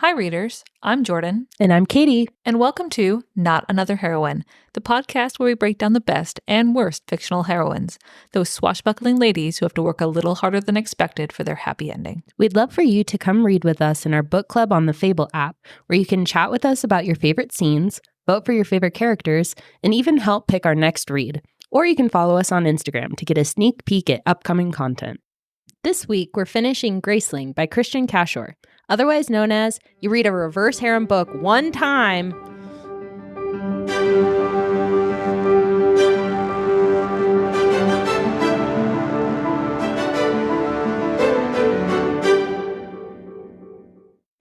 Hi, readers. I'm Jordan. And I'm Katie. And welcome to Not Another Heroine, the podcast where we break down the best and worst fictional heroines, those swashbuckling ladies who have to work a little harder than expected for their happy ending. We'd love for you to come read with us in our book club on the Fable app, where you can chat with us about your favorite scenes, vote for your favorite characters, and even help pick our next read. Or you can follow us on Instagram to get a sneak peek at upcoming content. This week, we're finishing Graceling by Kristen Cashore, otherwise known as You Read a Reverse Harem Book One Time.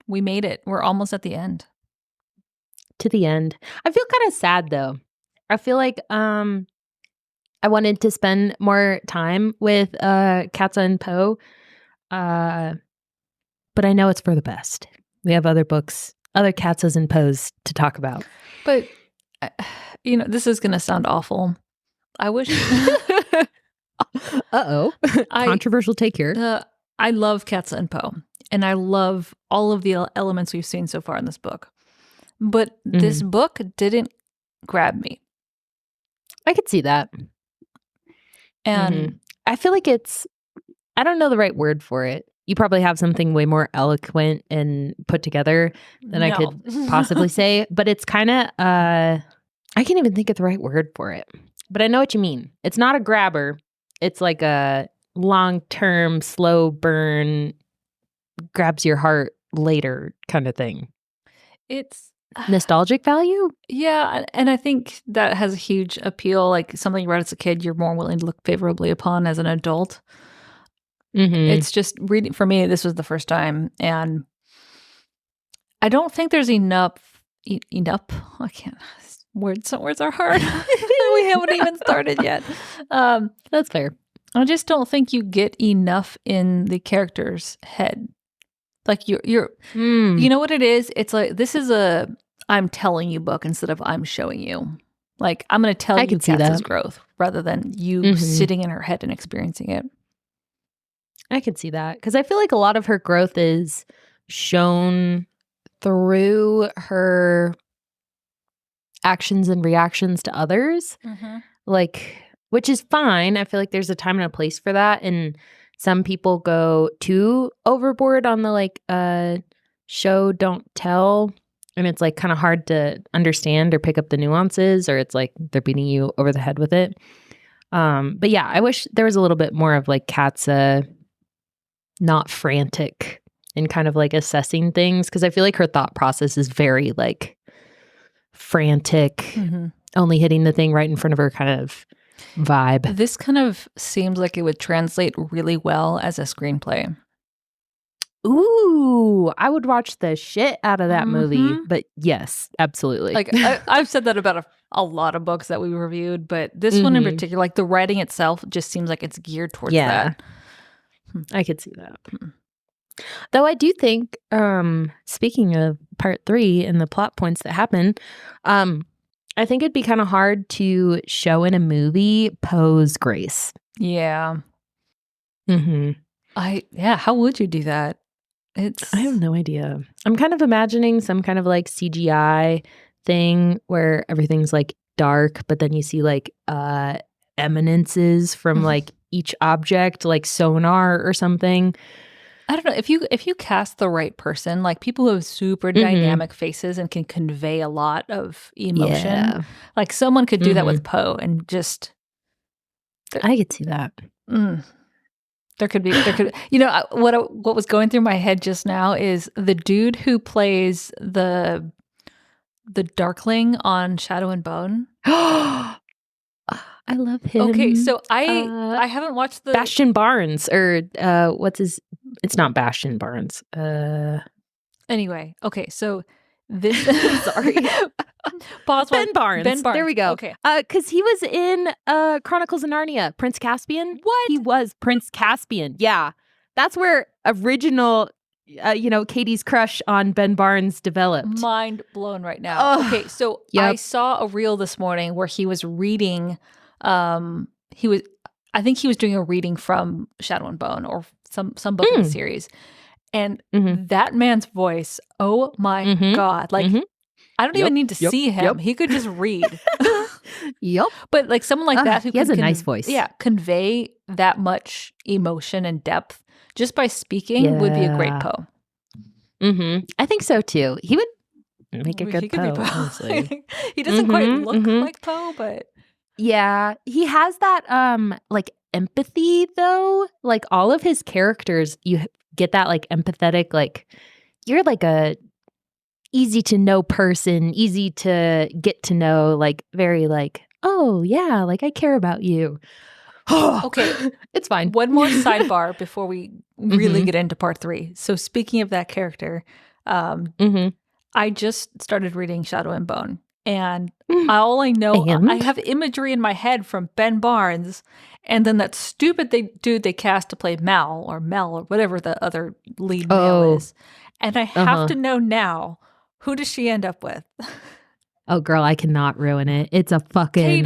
We made it. We're almost at the end. To the end. I feel kind of sad, though. I feel like I wanted to spend more time with Katza and Poe, but I know it's for the best. We have other books, other Katzas and Poes to talk about. But, this is going to sound awful. I wish... Uh-oh. Controversial take here. I love Katza and Poe, and I love all of the elements we've seen so far in this book. But this book didn't grab me. I could see that. And I feel like I don't know the right word for it. You probably have something way more eloquent and put together than I could possibly say. But it's kind of, I can't even think of the right word for it. But I know what you mean. It's not a grabber. It's like a long-term, slow burn, grabs your heart later kind of thing. It's nostalgic value? Yeah, and I think that has a huge appeal. Like something you read as a kid, you're more willing to look favorably upon as an adult. It's just reading, for me, this was the first time, and I don't think there's enough, I can't, words are hard. We haven't even started yet. That's fair. I just don't think you get enough in the character's head. Like you know what it is? It's like, this is a I'm telling you book instead of I'm showing you. Like, I'm going to tell you Katza's growth rather than you sitting in her head and experiencing it. I could see that, because I feel like a lot of her growth is shown through her actions and reactions to others, like, which is fine. I feel like there's a time and a place for that, and some people go too overboard on the like show don't tell, and it's like kind of hard to understand or pick up the nuances, or it's like they're beating you over the head with it. But yeah, I wish there was a little bit more of like Katza not frantic and kind of like assessing things, because I feel like her thought process is very like frantic, only hitting the thing right in front of her kind of vibe. This kind of seems like it would translate really well as a screenplay. Ooh, I would watch the shit out of that movie. But yes, absolutely. Like I've said that about a lot of books that we reviewed, but this one in particular, like the writing itself just seems like it's geared towards that. I could see that. Though I do think, speaking of part 3 and the plot points that happen, I think it'd be kind of hard to show in a movie Poe's grace. Yeah. How would you do that? I have no idea. I'm kind of imagining some kind of like CGI thing where everything's like dark, but then you see like eminences from like each object, like sonar or something. I don't know, if you cast the right person, like people who have super dynamic faces and can convey a lot of emotion, like someone could do that with Poe, and just I could see that. There could what was going through my head just now is the dude who plays the Darkling on Shadow and Bone. I love him. Okay, so I haven't watched the Bastion Barnes, or what's his? It's not Bastion Barnes. Anyway, okay, so this sorry, Ben Barnes. Ben Barnes. There we go. Okay, because he was in Chronicles of Narnia, Prince Caspian. What? He was Prince Caspian. Yeah, that's where original. Katie's crush on Ben Barnes developed. Mind blown right now. Okay, so I saw a reel this morning where he was reading. I think he was doing a reading from Shadow and Bone or some book in the series, And that man's voice, oh my God. Like, I don't even need to see him. He could just read. Yep. But like someone like that who he has a nice voice. Yeah, convey that much emotion and depth just by speaking would be a great Poe. I think so too. He would make a good Poe, honestly. He doesn't quite look like Poe, but yeah, he has that like empathy though. Like all of his characters, you get that like empathetic, like you're like a easy to know person, easy to get to know, like very like, oh yeah, like I care about you. Okay, it's fine. One more sidebar before we really get into part 3. So speaking of that character, I just started reading Shadow and Bone, and all I know, I have imagery in my head from Ben Barnes, and then that stupid dude they cast to play Mel or whatever the other lead male is, and I have to know now, who does she end up with? Oh, girl, I cannot ruin it. It's a fucking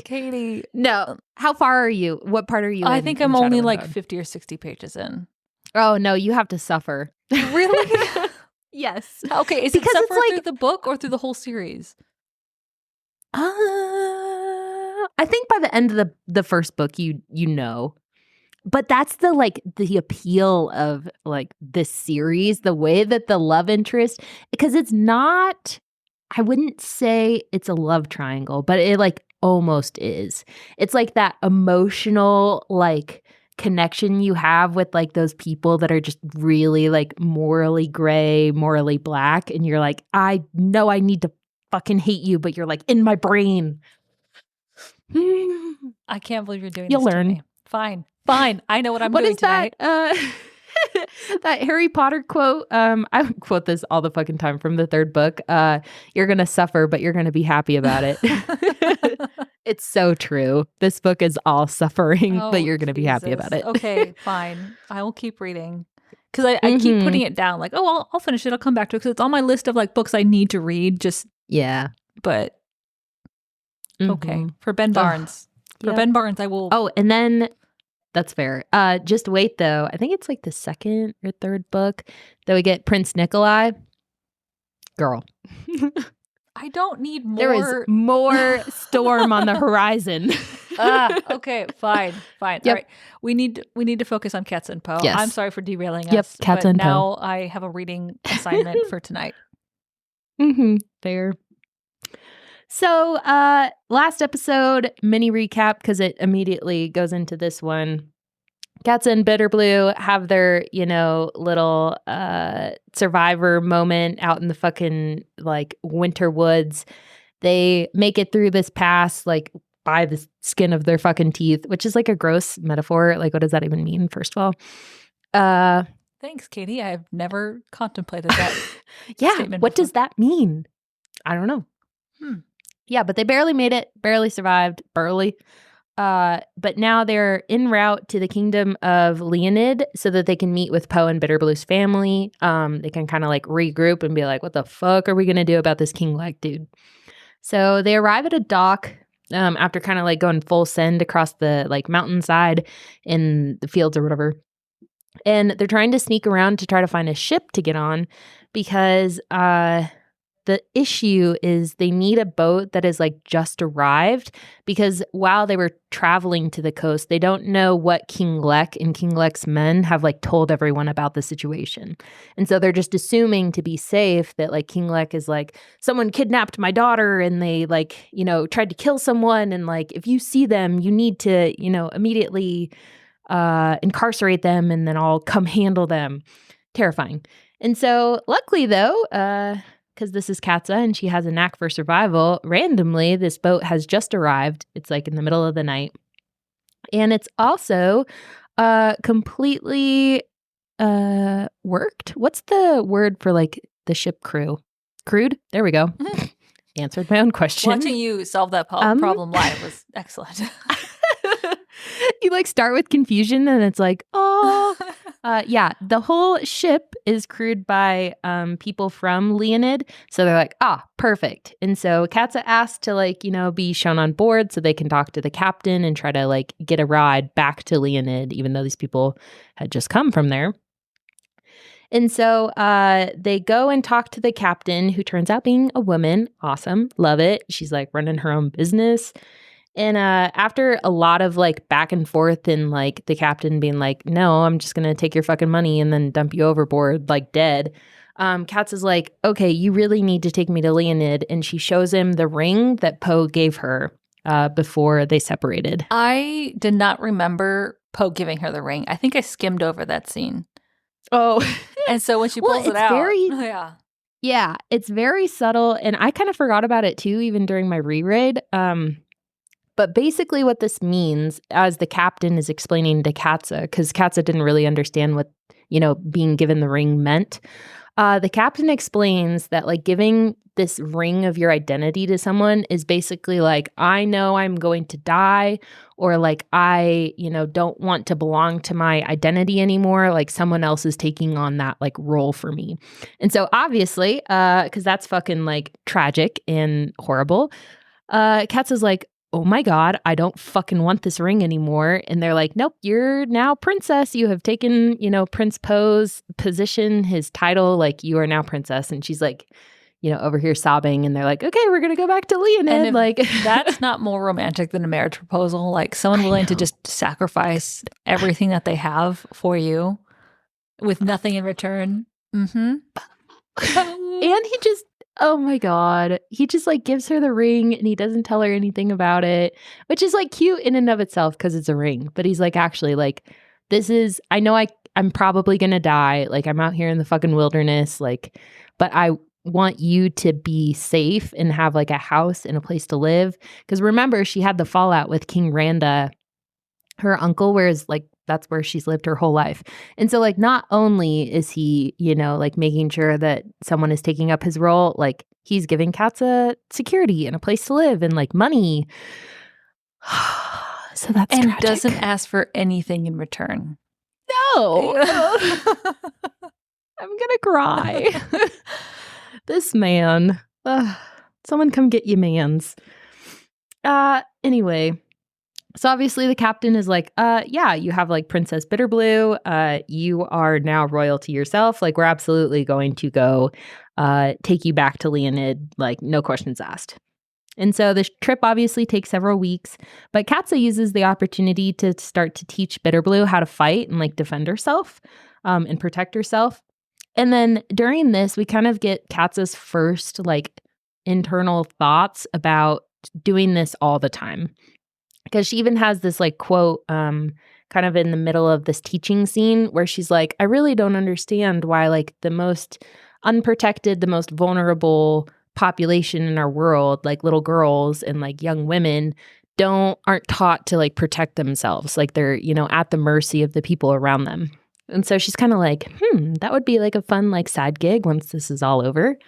Katie. No, how far are you? What part are you in? I think I'm only like 50 or 60 pages in. Oh no, you have to suffer. Really? Yes. Okay, is because it suffer through the book or through the whole series? I think by the end of the first book, you know. But that's the appeal of like this series, the way that the love interest, because it's not, I wouldn't say it's a love triangle, but it like almost is. It's like that emotional like connection you have with like those people that are just really like morally gray, morally black, and you're like, I know I need to fucking hate you, but you're like in my brain. I can't believe you're doing You'll this learn. to me. Fine. I know what I'm doing tonight. What is that? That Harry Potter quote. I quote this all the fucking time from the 3rd book. You're gonna suffer, but you're gonna be happy about it. It's so true. This book is all suffering, but you're gonna be happy about it. Okay, fine. I will keep reading. Because I keep putting it down like, oh, I'll finish it. I'll come back to it because it's on my list of like books I need to read. But okay. For Ben Barnes. For Ben Barnes, I will. Oh, and then that's fair. Just wait though. I think it's like the 2nd or 3rd book that we get Prince Nikolai. Girl. I don't need more. There is more storm on the horizon. Okay, fine. All right. We need to focus on Cats and Poe. Yes. I'm sorry for derailing us. Cats and Poe. Now I have a reading assignment for tonight. Fair. So, last episode, mini recap, because it immediately goes into this one. Katza and Bitterblue have their, little survivor moment out in the fucking, like, winter woods. They make it through this pass, like, by the skin of their fucking teeth, which is, like, a gross metaphor. Like, what does that even mean, first of all? Thanks, Katie. I've never contemplated that statement what before. does that mean? I don't know. Yeah, but they barely made it, barely survived, barely. But now they're en route to the kingdom of Leonid so that they can meet with Poe and Bitterblue's family. They can kind of like regroup and be like, what the fuck are we going to do about this king-like dude? So they arrive at a dock after kind of like going full send across the like mountainside in the fields or whatever. And they're trying to sneak around to try to find a ship to get on because the issue is they need a boat that is like just arrived because while they were traveling to the coast, they don't know what King Lek and King Lek's men have like told everyone about the situation. And so they're just assuming to be safe that like King Lek is like, someone kidnapped my daughter and they like, tried to kill someone. And like, if you see them, you need to, immediately incarcerate them and then I'll come handle them. Terrifying. And so luckily though, because this is Katza and she has a knack for survival, randomly, this boat has just arrived. It's like in the middle of the night. And it's also completely worked. What's the word for like the ship crew? Crewed? There we go. Answered my own question. Watching you solve that problem live was excellent. You like start with confusion and it's like, oh, yeah, the whole ship is crewed by people from Leonid. So they're like, perfect. And so Katza asked to like, be shown on board so they can talk to the captain and try to like get a ride back to Leonid, even though these people had just come from there. And so they go and talk to the captain, who turns out being a woman. Awesome. Love it. She's like running her own business. And after a lot of like back and forth and like the captain being like, no, I'm just going to take your fucking money and then dump you overboard like dead. Katz is like, okay, you really need to take me to Leonid. And she shows him the ring that Poe gave her before they separated. I did not remember Poe giving her the ring. I think I skimmed over that scene. Oh. And so when she pulls it out, yeah, it's very subtle. And I kind of forgot about it too, even during my reread. But basically what this means, as the captain is explaining to Katza, because Katza didn't really understand what, being given the ring meant. The captain explains that like giving this ring of your identity to someone is basically like, I know I'm going to die, or like I, don't want to belong to my identity anymore. Like someone else is taking on that like role for me. And so obviously, because that's fucking like tragic and horrible, Katz is like, oh my God, I don't fucking want this ring anymore. And they're like, nope, you're now princess. You have taken, Prince Poe's position, his title, like you are now princess. And she's like, over here sobbing. And they're like, okay, we're going to go back to Leonid. Like that's not more romantic than a marriage proposal. Like someone willing to just sacrifice everything that they have for you with nothing in return. Mm-hmm. And he just, oh my God, he just like gives her the ring and he doesn't tell her anything about it, which is like cute in and of itself because it's a ring. But he's like, actually, like, I know I'm probably going to die. Like, I'm out here in the fucking wilderness. Like, but I want you to be safe and have like a house and a place to live. Because remember, she had the fallout with King Randa, her uncle, whereas like that's where she's lived her whole life. And so like not only is he, like making sure that someone is taking up his role, like he's giving Katza security and a place to live and like money. So that's and tragic. Doesn't ask for anything in return. No. I'm gonna cry. This man. Someone come get you, mans. Anyway. So obviously the captain is like, yeah, you have like Princess Bitterblue. You are now royalty yourself. Like we're absolutely going to go take you back to Leonid, like no questions asked. And so this trip obviously takes several weeks, but Katza uses the opportunity to start to teach Bitterblue how to fight and like defend herself and protect herself. And then during this, we kind of get Katza's first like internal thoughts about doing this all the time. Because she even has this like quote kind of in the middle of this teaching scene where she's like, I really don't understand why like the most unprotected, the most vulnerable population in our world, like little girls and like young women aren't taught to like protect themselves. Like they're, at the mercy of the people around them. And so she's kind of like, that would be like a fun like side gig once this is all over.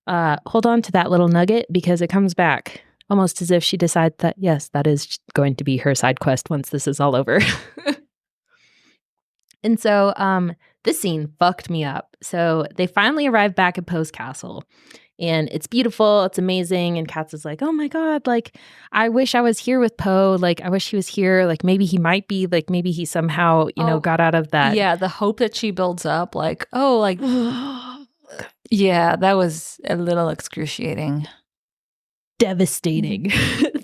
Hold on to that little nugget because it comes back. Almost as if she decides that, yes, that is going to be her side quest once this is all over. And so this scene fucked me up. So they finally arrive back at Poe's castle. And it's beautiful. It's amazing. And Katz is like, oh my God, like, I wish I was here with Poe. Like, I wish he was here. Like, maybe he might be. Like, maybe he somehow, got out of that. Yeah, the hope that she builds up. Like, oh, like, yeah, that was a little excruciating. Devastating.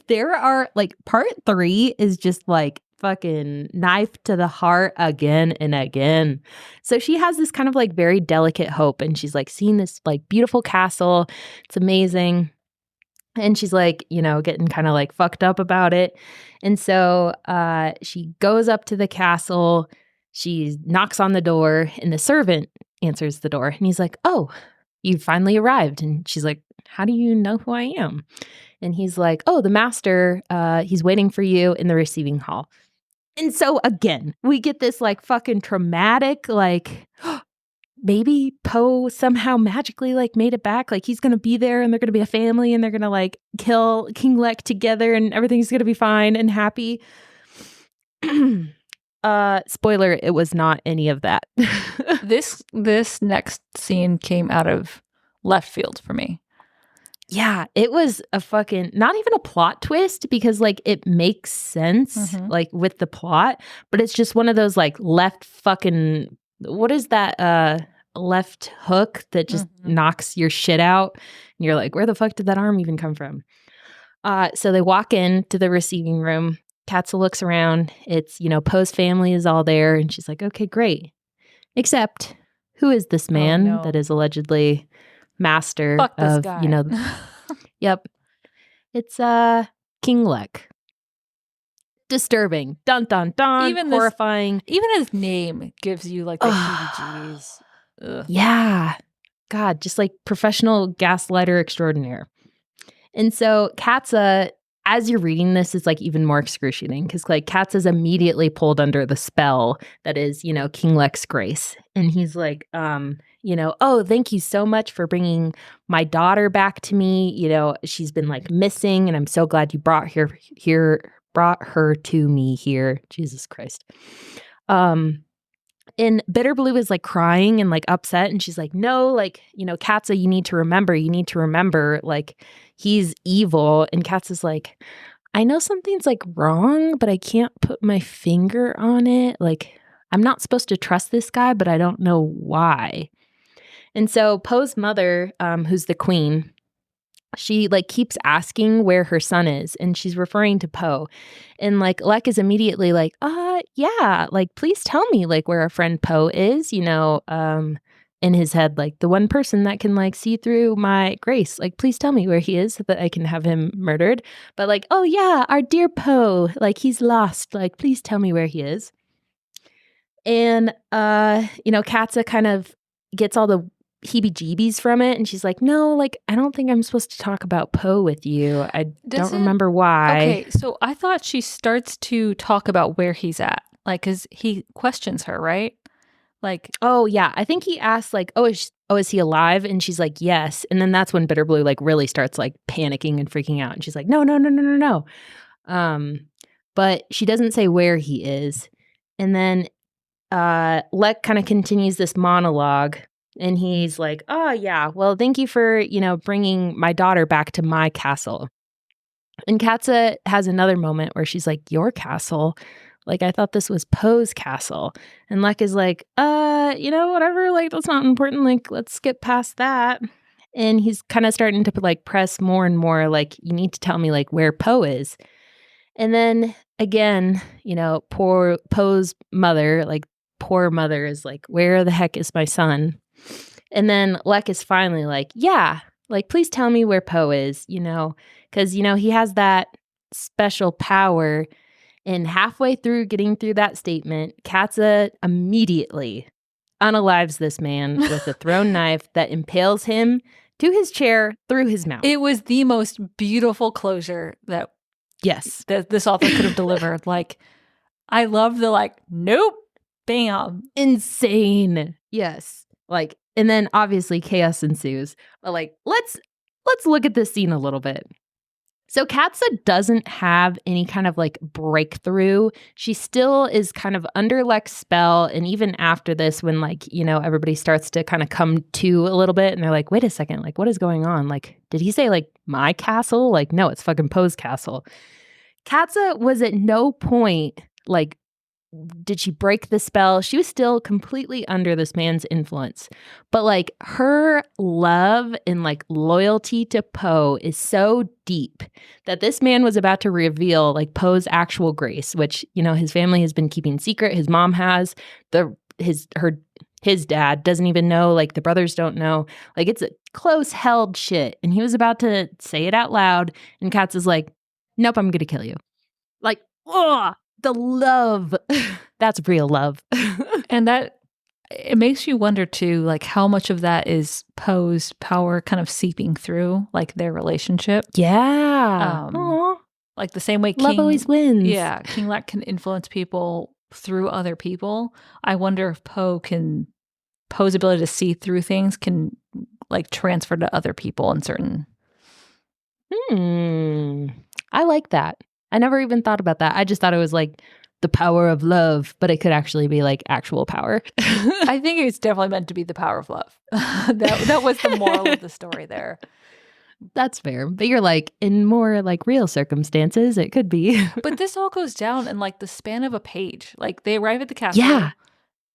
There are like part 3 is just like fucking knife to the heart again and again. So she has this kind of like very delicate hope and she's like seeing this like beautiful castle. It's amazing. And she's like, getting kind of like fucked up about it. And so she goes up to the castle. She knocks on the door and the servant answers the door. And he's like, oh, you finally arrived. And she's like, how do you know who I am? And he's like, oh, the master, he's waiting for you in the receiving hall. And so again, we get this like fucking traumatic, like maybe Poe somehow magically like made it back. Like he's going to be there and they're going to be a family and they're going to like kill King Lek together and everything's going to be fine and happy. Spoiler, it was not any of that. This next scene came out of left field for me. Yeah, it was a fucking, not even a plot twist because like it makes sense like with the plot, but it's just one of those like left fucking, what is that left hook that just knocks your shit out. And you're like, where the fuck did that arm even come from? So they walk into the receiving room. Katza looks around. It's, Poe's family is all there. And she's like, okay, great. Except, who is this man that is allegedly master Fuck this of, guy. Yep. It's King Lek. Disturbing. Dun, dun, dun. Horrifying. Even his name gives you like the heebie-jeebies. Yeah. God, just like professional gaslighter extraordinaire. And so Katza, as you're reading this, is like even more excruciating because like Katza's immediately pulled under the spell that is, King Lek's grace. And he's like, oh, thank you so much for bringing my daughter back to me. She's been like missing and I'm so glad you brought her to me here. Jesus Christ. And Bitter Blue is like crying and like upset. And she's like, no, like, Katza, you need to remember, like, he's evil. And Katza's like, I know something's like wrong, but I can't put my finger on it. Like, I'm not supposed to trust this guy, but I don't know why. And so Poe's mother, who's the queen, she like keeps asking where her son is and she's referring to Poe. And like Lek is immediately like, yeah, like please tell me like where our friend Poe is, in his head, like the one person that can like see through my grace. Like please tell me where he is so that I can have him murdered. But like, oh yeah, our dear Poe, like he's lost. Like please tell me where he is. And Katza kind of gets all the heebie-jeebies from it and she's like, no, like I don't think I'm supposed to talk about Poe with you. I don't remember why. Okay, so I thought she starts to talk about where he's at, like because he questions her, right? Like, oh yeah, I think he asks like, is he alive? And she's like, yes. And then that's when Bitter Blue like really starts like panicking and freaking out and she's like, no. But she doesn't say where he is. And then Lek kind of continues this monologue and he's like, oh yeah, well, thank you for, bringing my daughter back to my castle. And Katza has another moment where she's like, your castle? Like, I thought this was Poe's castle. And Lek is like, whatever, like, that's not important. Like, let's get past that. And he's kind of starting to like press more and more, like, you need to tell me like where Poe is. And then again, poor Poe's mother, like, poor mother is like, where the heck is my son? And then Lek is finally like, yeah, like, please tell me where Poe is, because, he has that special power. And halfway through getting through that statement, Katza immediately unalives this man with a thrown knife that impales him to his chair through his mouth. It was the most beautiful closure that this author could have delivered. Like, I love the like, nope, bam. Insane. Yes. Like, and then obviously chaos ensues. But like, let's look at this scene a little bit. So Katza doesn't have any kind of like breakthrough. She still is kind of under Lek's spell. And even after this, when like, everybody starts to kind of come to a little bit and they're like, wait a second, like what is going on? Like, did he say like my castle? Like, no, it's fucking Poe's castle. Katza was at no point like, did she break the spell? She was still completely under this man's influence. But like her love and like loyalty to Poe is so deep that this man was about to reveal like Poe's actual grace, which, his family has been keeping secret. His mom has, his dad doesn't even know, like the brothers don't know. Like it's a close held shit. And he was about to say it out loud. And Katz is like, nope, I'm going to kill you. Like, oh, the love. That's real love. And that, it makes you wonder too, like how much of that is Poe's power kind of seeping through like their relationship. Yeah. Like the same way love always wins. Yeah. King Lek can influence people through other people. I wonder if Poe's ability to see through things can like transfer to other people in certain. I like that. I never even thought about that. I just thought it was like the power of love, but it could actually be like actual power. I think it's definitely meant to be the power of love. that was the moral of the story there. That's fair. But you're like, in more like real circumstances, it could be. But this all goes down in like the span of a page. Like they arrive at the castle. Yeah.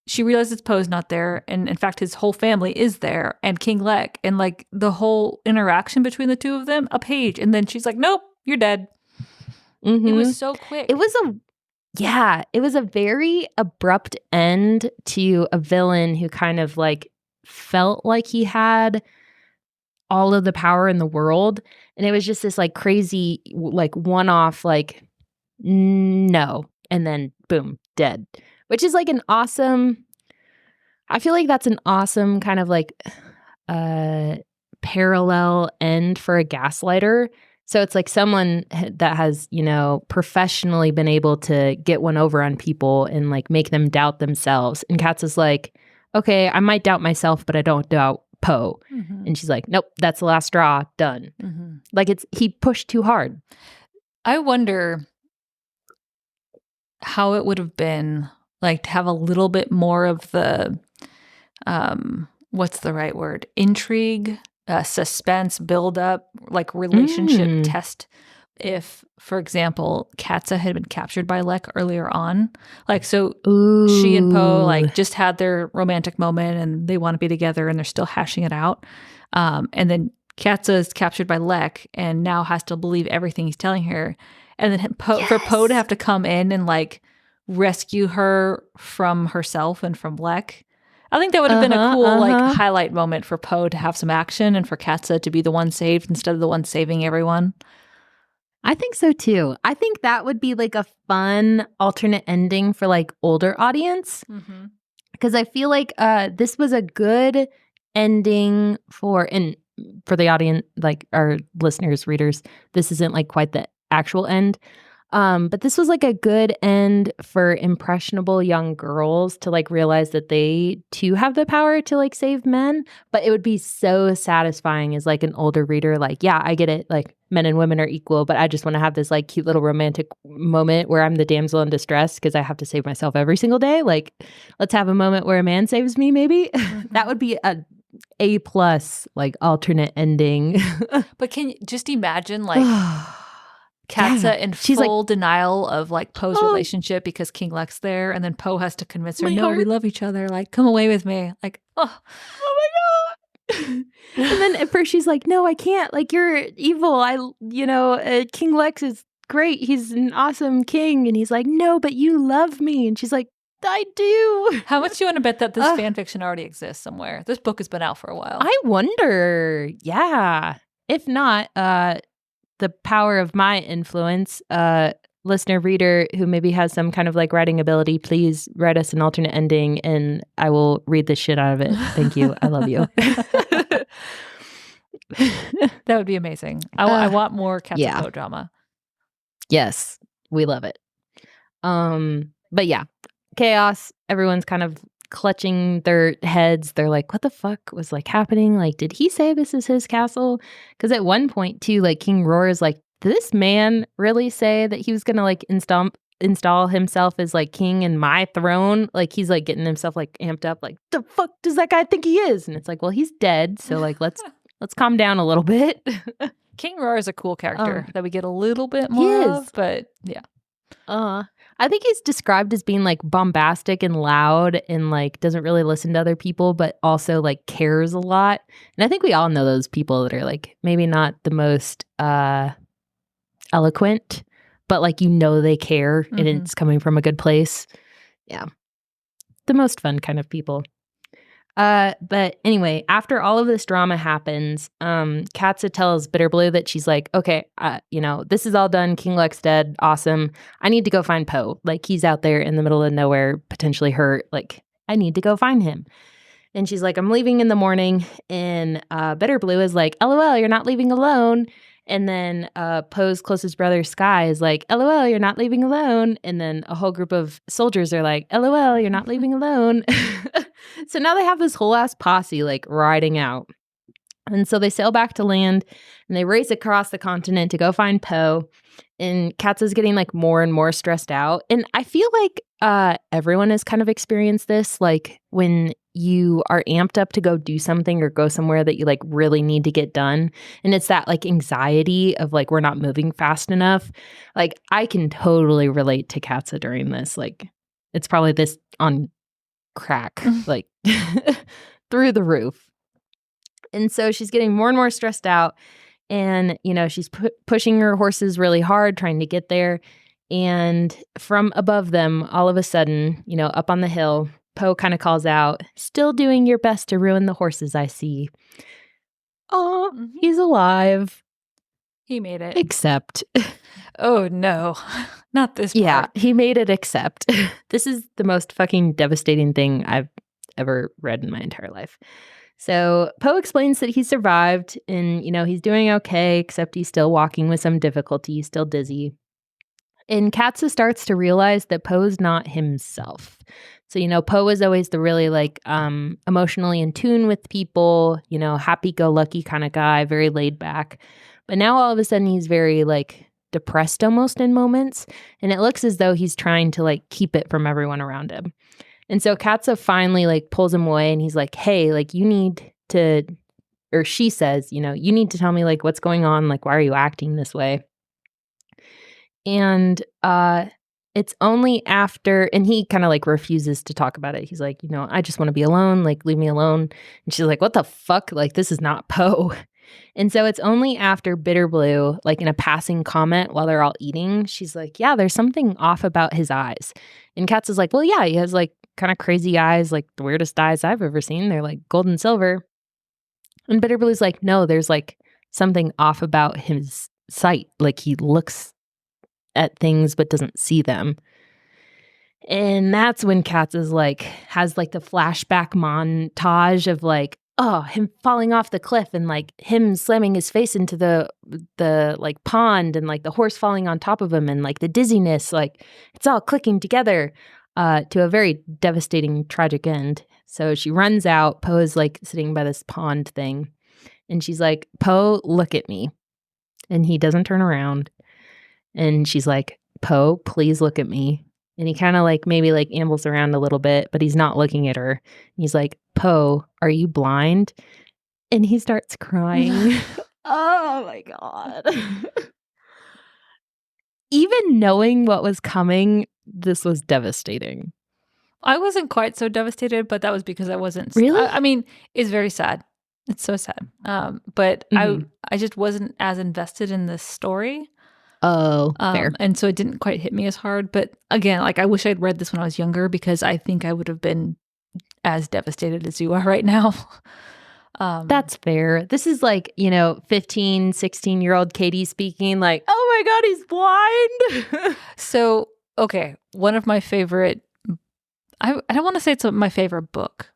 she realizes Poe's not there, and in fact, his whole family is there, and King Lek, and like the whole interaction between the two of them, a page, and then she's like, "Nope, you're dead." It was so quick. It was a very abrupt end to a villain who kind of like felt like he had all of the power in the world, and it was just this like crazy like one-off like no, and then boom, dead. Which is like an awesome I feel like that's an awesome kind of like parallel end for a gaslighter. So it's like someone that has, professionally been able to get one over on people and like make them doubt themselves. And Katz is like, okay, I might doubt myself, but I don't doubt Poe. Mhm. And she's like, nope, that's the last straw. Done. Mhm. Like he pushed too hard. I wonder how it would have been like to have a little bit more of the what's the right word? Intrigue, suspense, build up, like relationship test. If, for example, Katza had been captured by Lek earlier on, like so she and Poe like just had their romantic moment and they want to be together and they're still hashing it out. And then Katza is captured by Lek and now has to believe everything he's telling her. And then for Poe to have to come in and like rescue her from herself and from Lek. I think that would have been a cool like highlight moment for Poe to have some action and for Katza to be the one saved instead of the one saving everyone. I think so too. I think that would be like a fun alternate ending for like older audience. Because I feel like this was a good ending for the audience, like our listeners, readers. This isn't like quite the actual end. But this was like a good end for impressionable young girls to like realize that they too have the power to like save men. But it would be so satisfying as like an older reader, like, yeah, I get it. Like men and women are equal, but I just want to have this like cute little romantic moment where I'm the damsel in distress because I have to save myself every single day. Like, let's have a moment where a man saves me, maybe. That would be A plus like alternate ending. But can you just imagine like Katza in She's full like, denial of like Poe's relationship because King Lek's there, and then Poe has to convince her, no, we love each other. Like, come away with me. Like, oh my God. And then at first she's like, no, I can't. Like, you're evil. King Lex is great. He's an awesome king. And he's like, no, but you love me. And she's like, I do. How much do you want to bet that this fan fiction already exists somewhere? This book has been out for a while. I wonder. Yeah. If not, the power of my influence, listener, reader who maybe has some kind of like writing ability, please write us an alternate ending and I will read the shit out of it. Thank you. I love you. That would be amazing. I want more Katza Poe drama. Yes, we love it. But yeah, chaos. Everyone's kind of clutching their heads. They're like, what the fuck was like happening? Like, did he say this is his castle? Because at one point too, like King Roar is like, did this man really say that he was gonna like install himself as like king in my throne? Like he's like getting himself like amped up, like the fuck does that guy think he is? And it's like, well, he's dead. So like let's calm down a little bit. King Roar is a cool character that we get a little bit more of, but yeah. I think he's described as being like bombastic and loud and like doesn't really listen to other people, but also like cares a lot. And I think we all know those people that are like maybe not the most eloquent, but like they care and it's coming from a good place. Yeah. The most fun kind of people. But anyway, after all of this drama happens, Katza tells Bitterblue that she's like, okay, this is all done. King Lek's dead. Awesome. I need to go find Poe. Like he's out there in the middle of nowhere, potentially hurt. Like I need to go find him. And she's like, I'm leaving in the morning. And Bitterblue is like, LOL, you're not leaving alone. And then Poe's closest brother, Sky, is like, LOL, you're not leaving alone. And then a whole group of soldiers are like, LOL, you're not leaving alone. So now they have this whole ass posse like riding out. And so they sail back to land and they race across the continent to go find Poe. And Katza's getting like more and more stressed out. And I feel like everyone has kind of experienced this. Like when you are amped up to go do something or go somewhere that you like really need to get done. And it's that like anxiety of like, we're not moving fast enough. Like I can totally relate to Katza during this. Like it's probably this on crack, like through the roof. And so she's getting more and more stressed out. And, she's pushing her horses really hard, trying to get there. And from above them, all of a sudden, up on the hill, Poe kind of calls out, "Still doing your best to ruin the horses, I see." Oh, he's alive. He made it. Except. Oh, no. Not this part. Yeah, he made it except. This is the most fucking devastating thing I've ever read in my entire life. So Poe explains that he survived and, he's doing okay, except he's still walking with some difficulty. He's still dizzy. And Katza starts to realize that Poe's not himself. So, Poe was always the really emotionally in tune with people, happy-go-lucky kind of guy, very laid back. But now all of a sudden he's very depressed almost in moments. And it looks as though he's trying to keep it from everyone around him. And so Katza finally pulls him away and he's like, "Hey, you need to," or she says, "You need to tell me what's going on. Why are you acting this way?" And it's only after, and he kind of refuses to talk about it. He's like, "I just want to be alone. Leave me alone." And she's like, "What the fuck? This is not Poe." And so it's only after Bitterblue, in a passing comment while they're all eating, she's like, "Yeah, there's something off about his eyes." And Katz is like, "Well, yeah, he has kind of crazy eyes, the weirdest eyes I've ever seen. They're gold and silver." And Bitterblue's like, "No, there's something off about his sight. He looks at things but doesn't see them." And that's when Katz is has the flashback montage of him falling off the cliff and him slamming his face into the pond and the horse falling on top of him and the dizziness, it's all clicking together to a very devastating, tragic end. So she runs out. Poe is sitting by this pond thing. And she's like, "Poe, look at me." And he doesn't turn around. And she's like, "Poe, please look at me." And he kind of maybe ambles around a little bit, but he's not looking at her. And he's like, "Poe, are you blind?" And he starts crying. Oh my God. Even knowing what was coming, this was devastating. I wasn't quite so devastated, but that was because I wasn't. Really? I mean, it's very sad. It's so sad. But I just wasn't as invested in this story. Oh, fair. And so it didn't quite hit me as hard. But again, I wish I'd read this when I was younger because I think I would have been as devastated as you are right now. That's fair. This is 15, 16-year-old Katie speaking "Oh my God, he's blind." So, okay. One of my favorite, I don't want to say it's my favorite book.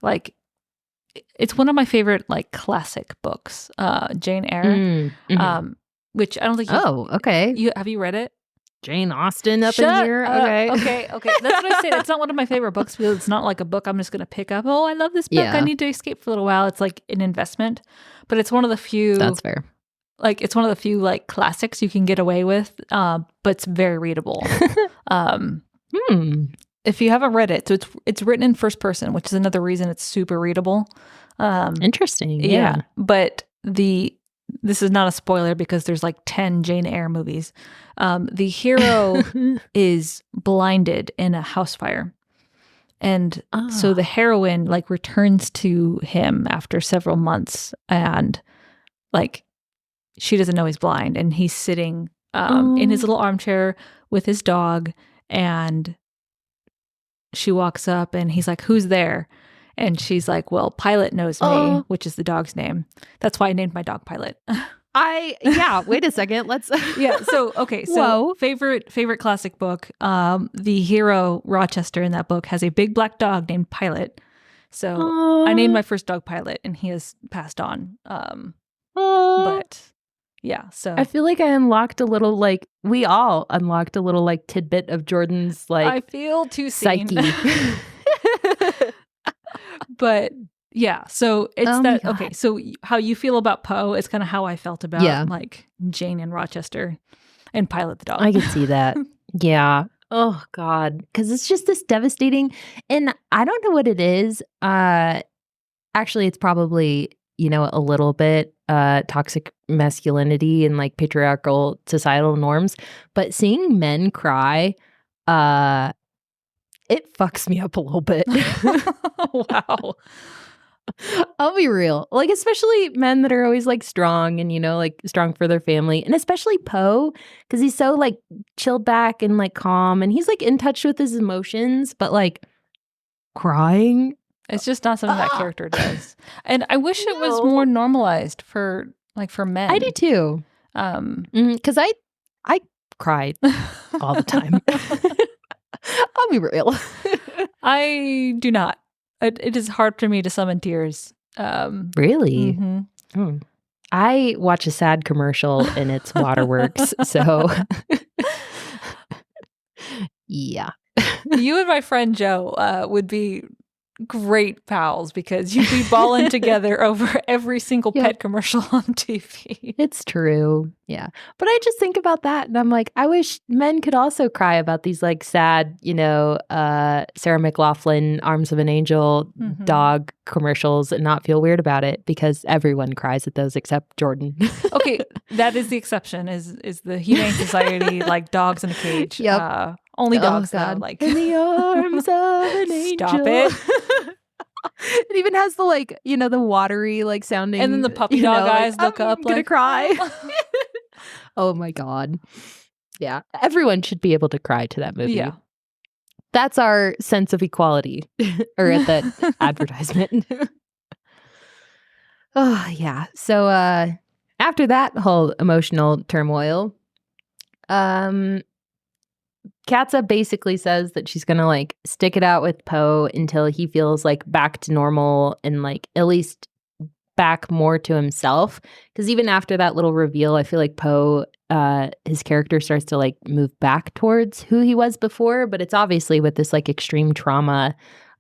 It's one of my favorite classic books, Jane Eyre. Which I don't think okay. Have you read it? Jane Austen up in here? Okay. Okay. That's what I said. It's not one of my favorite books because it's not a book I'm just going to pick up. Oh, I love this book. I need to escape for a little while. It's an investment. But it's one of the few. That's fair. It's one of the few classics you can get away with, but it's very readable. If you haven't read it, so it's written in first person, which is another reason it's super readable. Interesting. Yeah. But this is not a spoiler because there's 10 Jane Eyre movies. The hero is blinded in a house fire. And so the heroine returns to him after several months and she doesn't know he's blind and he's sitting in his little armchair with his dog and she walks up and he's like, "Who's there?" And she's like, "Well, Pilot knows me," which is the dog's name. That's why I named my dog Pilot. Wait a second. Let's So okay. So favorite classic book. The hero Rochester in that book has a big black dog named Pilot. So I named my first dog Pilot and he has passed on. But yeah, so I feel I unlocked a little we all unlocked a little tidbit of Jordan's I feel too psyche. But yeah, so it's that. Okay, so how you feel about Poe is kind of how I felt about Jane and Rochester and Pilot the dog. I could see that. Yeah. Oh God, because it's just this devastating, and I don't know what it is. Actually, it's probably a little bit toxic masculinity and patriarchal societal norms. But seeing men cry, it fucks me up a little bit. Wow. I'll be real. Like, especially men that are always like strong and, like strong for their family. And especially Poe, because he's so like chilled back and like calm and he's like in touch with his emotions, but like crying. It's just not something that character does. And I wish it was No. more normalized for men. I do too. Because I cried all the time. I'll be real. I do not. It is hard for me to summon tears. Really? Mm-hmm. I watch a sad commercial and it's Waterworks. So, yeah. You and my friend Joe would be great pals because you'd be balling together over every single pet commercial on TV. It's true. Yeah. But I just think about that and I'm like, I wish men could also cry about these like sad, Sarah McLachlan, Arms of an Angel dog commercials and not feel weird about it because everyone cries at those except Jordan. Okay. That is the exception is the Humane Society, like dogs in a cage. Yep. Only dogs, though. Like in the arms of an angel. Stop it. It even has the like, the watery like sounding. And then the puppy dog eyes look up I'm gonna cry. Oh my God. Yeah. Everyone should be able to cry to that movie. Yeah. That's our sense of equality. Or at that advertisement. Oh yeah. So after that whole emotional turmoil, Katza basically says that she's gonna like stick it out with Poe until he feels like back to normal and like at least back more to himself. Because even after that little reveal, I feel like Poe, his character starts to like move back towards who he was before. But it's obviously with this like extreme trauma,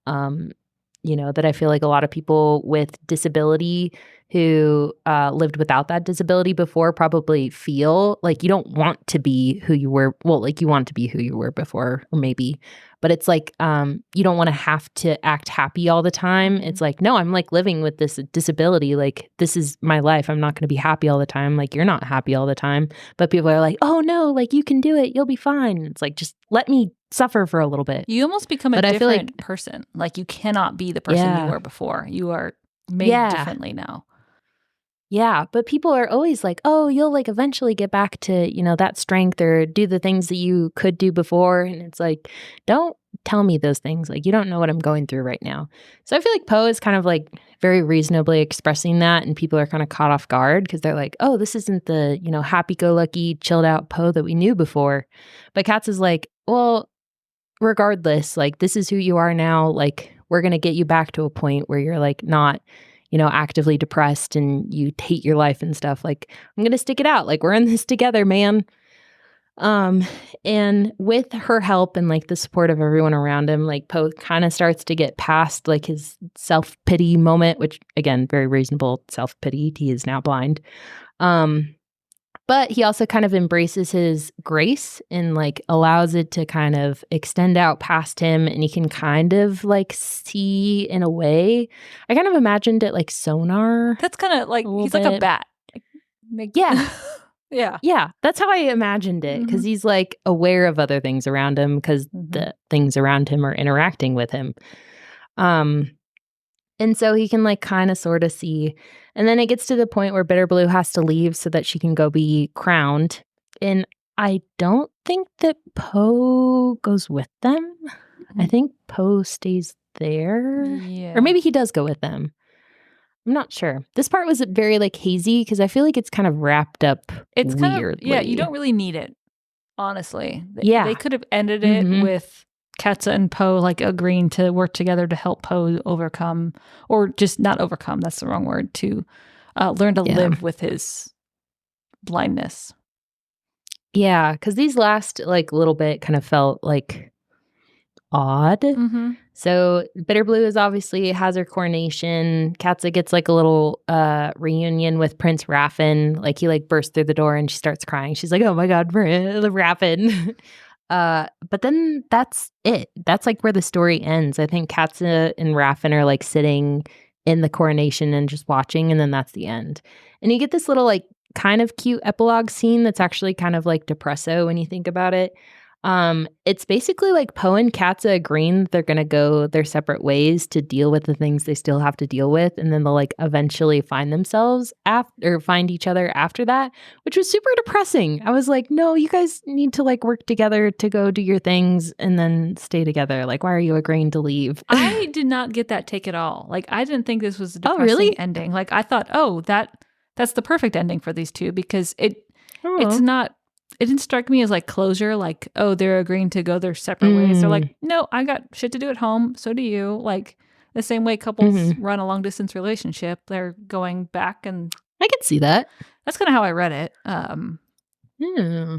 that I feel like a lot of people with disability who lived without that disability before probably feel like you don't want to be who you were. Well, like you want to be who you were before, or maybe, but it's like you don't want to have to act happy all the time. It's like, no, I'm like living with this disability. Like this is my life. I'm not going to be happy all the time. Like you're not happy all the time. But people are like, oh no, like you can do it. You'll be fine. It's like, just let me suffer for a little bit. You almost become a different person. Like you cannot be the person you were before. You are made differently now. Yeah, but people are always like, oh, you'll like eventually get back to, that strength or do the things that you could do before. And it's like, don't tell me those things. Like, you don't know what I'm going through right now. So I feel like Poe is kind of like very reasonably expressing that. And people are kind of caught off guard because they're like, oh, this isn't the, happy-go-lucky, chilled out Poe that we knew before. But Katz is like, well, regardless, like this is who you are now. Like we're going to get you back to a point where you're like not actively depressed and you hate your life and stuff. Like, I'm going to stick it out. Like, we're in this together, man. And with her help and like the support of everyone around him, like Poe kind of starts to get past like his self-pity moment, which again, very reasonable self-pity. He is now blind. But he also kind of embraces his grace and like allows it to kind of extend out past him and he can kind of like see in a way. I kind of imagined it like sonar. That's kind of like, he's like a bat. Yeah. Yeah. Yeah. That's how I imagined it because he's like aware of other things around him because the things around him are interacting with him. And so he can like kind of sort of see. And then it gets to the point where Bitter Blue has to leave so that she can go be crowned. And I don't think that Poe goes with them. I think Poe stays there. Yeah. Or maybe he does go with them. I'm not sure. This part was very like hazy because I feel like it's kind of wrapped up weirdly. Kind of, yeah, you don't really need it, honestly. Yeah. They could have ended it with Katza and Poe like agreeing to work together to help Poe overcome, or just not overcome, that's the wrong word, to learn to live with his blindness. Yeah, because these last like little bit kind of felt like odd. So Bitter Blue is obviously has her coronation. Katza gets like a little reunion with Prince Raffin. Like he like bursts through the door and she starts crying. She's like, oh my God, Raffin. But then that's it. That's like where the story ends. I think Katza and Raffin are like sitting in the coronation and just watching, and then that's the end. And you get this little like kind of cute epilogue scene that's actually kind of like depresso when you think about it. It's basically like Poe and Katza agreeing that they're gonna go their separate ways to deal with the things they still have to deal with, and then they'll like eventually find themselves or find each other after that, which was super depressing. I was like, no, you guys need to like work together to go do your things and then stay together. Like, why are you agreeing to leave? I did not get that take at all. Like, I didn't think this was a Oh, depressing really? ending. Like, I thought, oh, that's the perfect ending for these two, because it's Oh. not. It didn't strike me as like closure, like, oh, they're agreeing to go their separate ways. They're like, Mm. no, I got shit to do at home. So do you. Like, the same way couples Mhm. run a long distance relationship, they're going back, and I could see that. that's kind of how I read it. Yeah,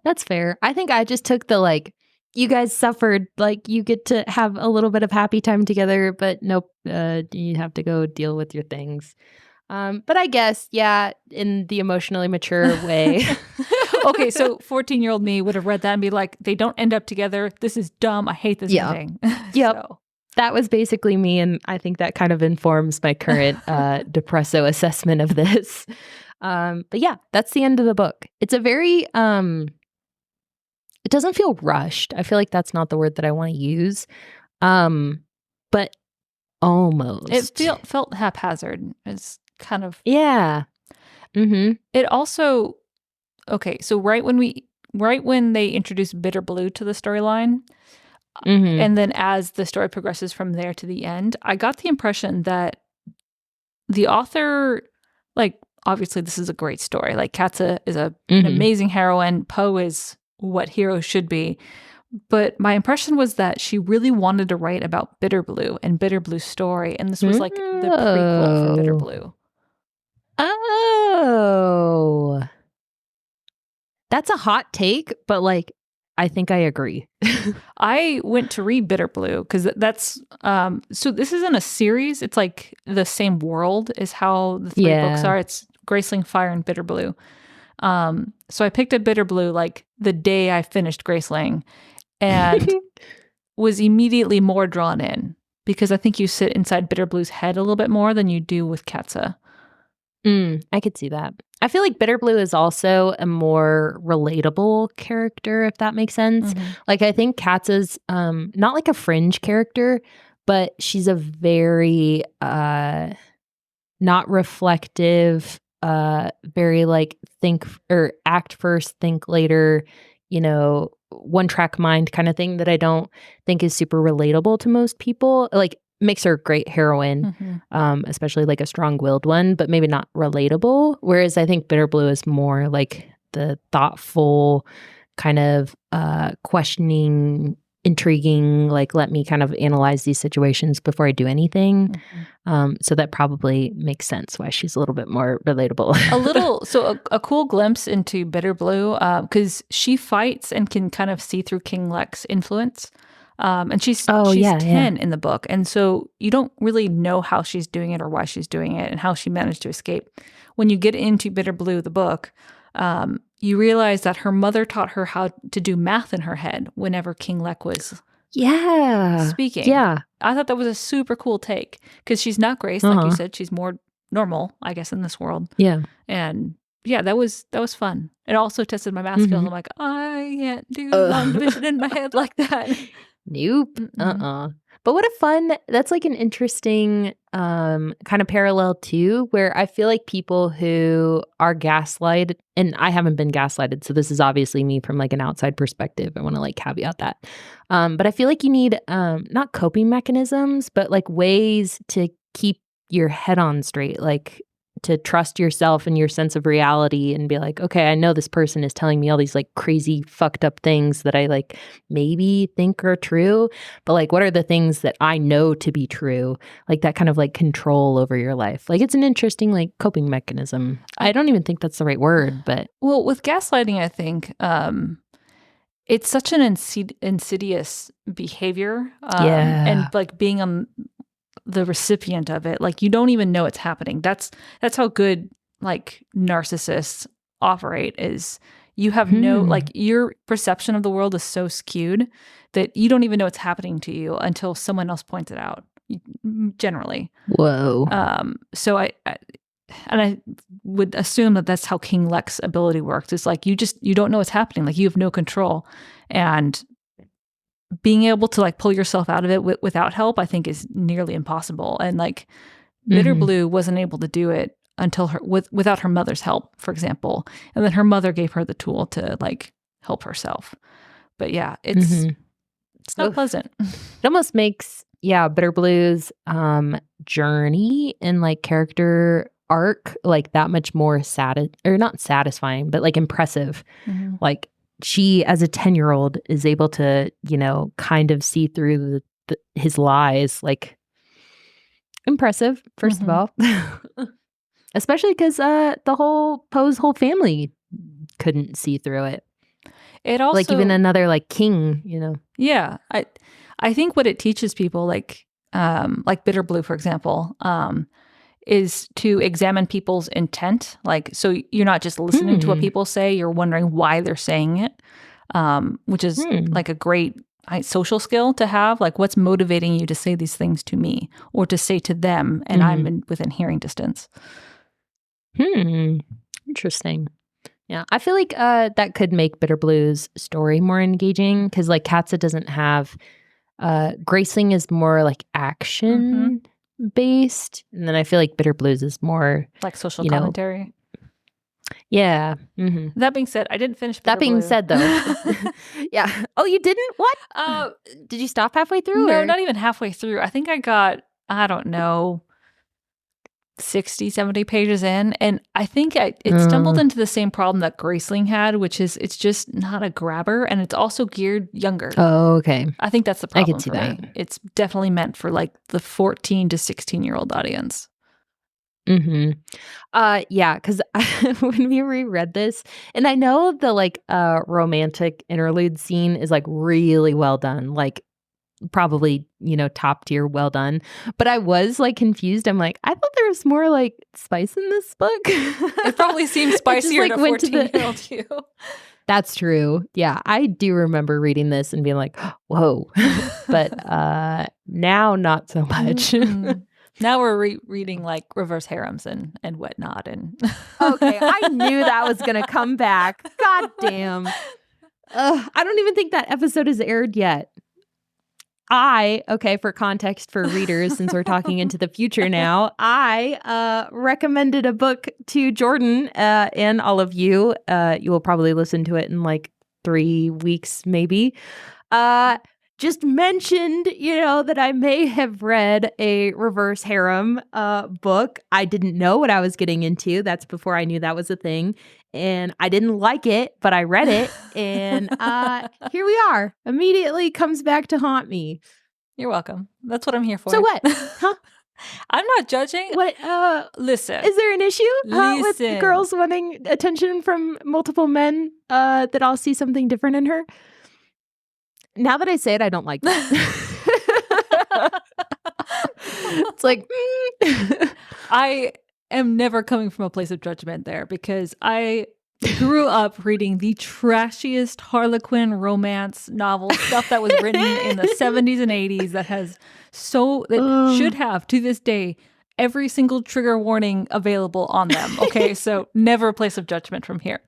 that's fair. I think I just took the like, you guys suffered, like you get to have a little bit of happy time together, but nope, you have to go deal with your things. But I guess, yeah, in the emotionally mature way. Okay, so 14-year-old me would have read that and be like, they don't end up together. This is dumb. I hate this Yeah. ending. Yep. So That was basically me, and I think that kind of informs my current depresso assessment of this. But yeah, that's the end of the book. It's a very it doesn't feel rushed. I feel like that's not the word that I want to use. But it almost. felt haphazard. It's kind of. Yeah. Mhm. It also, okay, so right when they introduce Bitter Blue to the storyline, Mhm. and then as the story progresses from there to the end, I got the impression that the author, like, obviously this is a great story. Like, Katza is an Mhm. amazing heroine. Poe is what heroes should be. But my impression was that she really wanted to write about Bitter Blue and Bitter Blue's story, and this was like the prequel for Bitter Oh. Blue. Oh. That's a hot take, but like I think I agree. I went to read Bitter Blue because that's so this isn't a series. It's like the same world is how the three books Yeah. are. It's Graceling, Fire, and Bitter Blue. So I picked up Bitter Blue like the day I finished Graceling, and was immediately more drawn in because I think you sit inside Bitter Blue's head a little bit more than you do with Katza. I could see that. I feel like Bitter Blue is also a more relatable character, if that makes sense. Mm-hmm. Like I think Katz is not like a fringe character, but she's a very not reflective, very like think or act first, think later, one track mind kind of thing that I don't think is super relatable to most people. Like makes her a great heroine, Mm-hmm. especially like a strong willed one, but maybe not relatable. Whereas I think Bitter Blue is more like the thoughtful, kind of questioning, intriguing, like let me kind of analyze these situations before I do anything. Mm-hmm. So that probably makes sense why she's a little bit more relatable. A cool glimpse into Bitter Blue, because she fights and can kind of see through King Lex's influence. And Oh, she's yeah, yeah. 10 in the book, and so you don't really know how she's doing it or why she's doing it and how she managed to escape. When you get into Bitter Blue, the book, you realize that her mother taught her how to do math in her head whenever King Lex was Yeah. speaking. Yeah. I thought that was a super cool take because she's not Grace, like you Uh-huh. said. She's more normal, I guess, in this world. Yeah. And yeah, that was fun. It also tested my math skills. Mhm. I'm like, I can't do long Ugh. division in my head like that. Nope. Mm-mm. Uh-uh. But what a fun that's like an interesting kind of parallel too, where I feel like people who are gaslighted, and I haven't been gaslighted, so this is obviously me from like an outside perspective. I want to like caveat that. But I feel like you need not coping mechanisms, but like ways to keep your head on straight, like to trust yourself and your sense of reality and be like, okay, I know this person is telling me all these like crazy fucked up things that I like maybe think are true, but like what are the things that I know to be true? Like that kind of like control over your life. Like it's an interesting like coping mechanism. I don't even think that's the right word, but Well, with gaslighting, I think it's such an insidious behavior, and yeah. like being on the recipient of it, like you don't even know it's happening. That's how good like narcissists operate. Is you have no, like, Hmm. your perception of the world is so skewed that you don't even know it's happening to you until someone else points it out. Generally, Whoa. so and I would assume that that's how King Lex's ability works. It's like you don't know what's happening. Like you have no control, and being able to like pull yourself out of it without help, I think is nearly impossible. And like Bitter Blue wasn't able to do it until without her mother's help, for example. And then her mother gave her the tool to like help herself. But yeah, it's not pleasant. It almost makes Bitter Blue's journey and like character arc like that much more not satisfying, but like impressive. Like she, as a 10-year-old, is able to, kind of see through his lies. Like, impressive, first of all. Especially because Poe's whole family couldn't see through it. It also, like even another like king, Yeah, I think what it teaches people, like Bitter Blue, for example, is to examine people's intent. Like, so you're not just listening to what people say, you're wondering why they're saying it, which is like a great social skill to have. Like, what's motivating you to say these things to me or to say to them, and I'm within hearing distance. Interesting. Yeah, I feel like that could make Bitter Blue's story more engaging because like Katza doesn't have Graceling is more like action based, and then I feel like Bitter Blues is more like social commentary. Yeah. That being said, I didn't finish Bitter That being Blue. said, though, yeah. Oh, you didn't? What? Did you stop halfway through? No, not even halfway through. I think I got, I don't know, 60, 70 pages in. And I think it stumbled into the same problem that Graceling had, which is it's just not a grabber. And it's also geared younger. Oh, okay. I think that's the problem. I can see that. Me. It's definitely meant for like the 14 to 16-year-old audience. Yeah, because when we reread this, and I know the like romantic interlude scene is like really well done, like probably, top tier well done. But I was like confused. I'm like, I thought there was more like spice in this book. It probably seems spicier to 14-year-old you. That's true. Yeah, I do remember reading this and being like, whoa. But now not so much. Now we're reading like reverse harems and whatnot. And okay, I knew that was going to come back. God damn. I don't even think that episode is aired yet. For context for readers, since we're talking into the future now, I recommended a book to Jordan and all of you. You will probably listen to it in like 3 weeks, maybe. Just mentioned, that I may have read a reverse harem book. I didn't know what I was getting into. That's before I knew that was a thing. And I didn't like it, but I read it. And here we are. Immediately comes back to haunt me. You're welcome. That's what I'm here for. So what? Huh? I'm not judging. What? Listen. Is there an issue with girls wanting attention from multiple men that all see something different in her? Now that I say it, I don't like that. It's like, I am never coming from a place of judgment there because I grew up reading the trashiest Harlequin romance novel stuff that was written in the 70s and 80s that should have to this day every single trigger warning available on them. Okay, so never a place of judgment from here.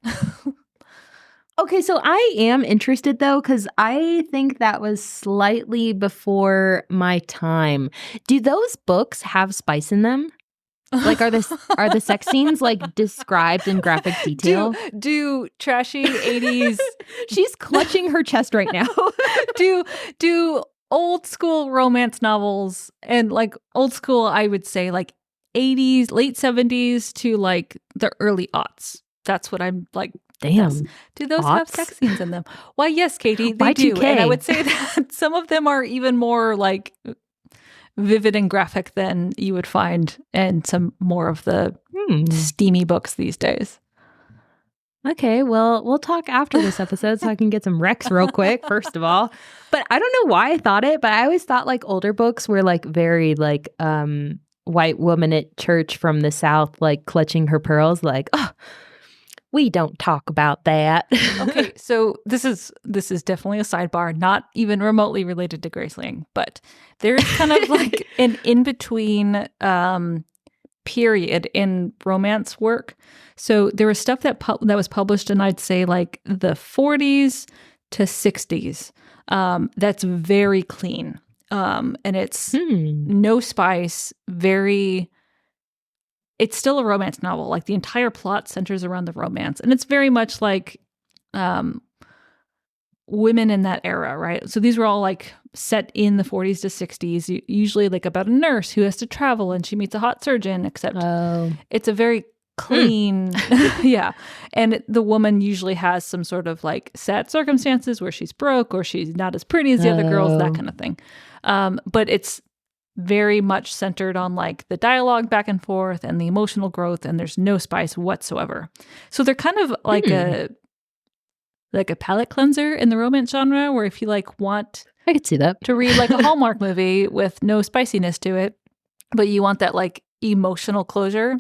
Okay, so I am interested though, because I think that was slightly before my time. Do those books have spice in them? Like, are the sex scenes like described in graphic detail? Do trashy 80s? She's clutching her chest right now. do old school romance novels and like old school, I would say like 80s, late 70s to like the early aughts. That's what I'm like. Damn. Do those have sex scenes in them? Why, yes, Katie, they do. And I would say that some of them are even more like vivid and graphic than you would find in some more of the steamy books these days. Okay, well, we'll talk after this episode so I can get some recs real quick, first of all. But I don't know why I thought it, but I always thought like older books were like very like white woman at church from the South, like clutching her pearls, like, oh, we don't talk about that. Okay, so this is definitely a sidebar, not even remotely related to Graceling, but there's kind of like an in-between period in romance work. So there was stuff that was published in, I'd say, like the 40s to 60s. That's very clean. And it's no spice, it's still a romance novel. Like the entire plot centers around the romance. And it's very much like women in that era, right? So these were all like set in the 40s to 60s, usually like about a nurse who has to travel and she meets a hot surgeon, except it's a very clean, yeah. And the woman usually has some sort of like sad circumstances where she's broke or she's not as pretty as the other girls, that kind of thing. But it's very much centered on like the dialogue back and forth and the emotional growth, and there's no spice whatsoever. So they're kind of like a palate cleanser in the romance genre, where if you like want I could see that to read like a Hallmark movie with no spiciness to it, but you want that like emotional closure,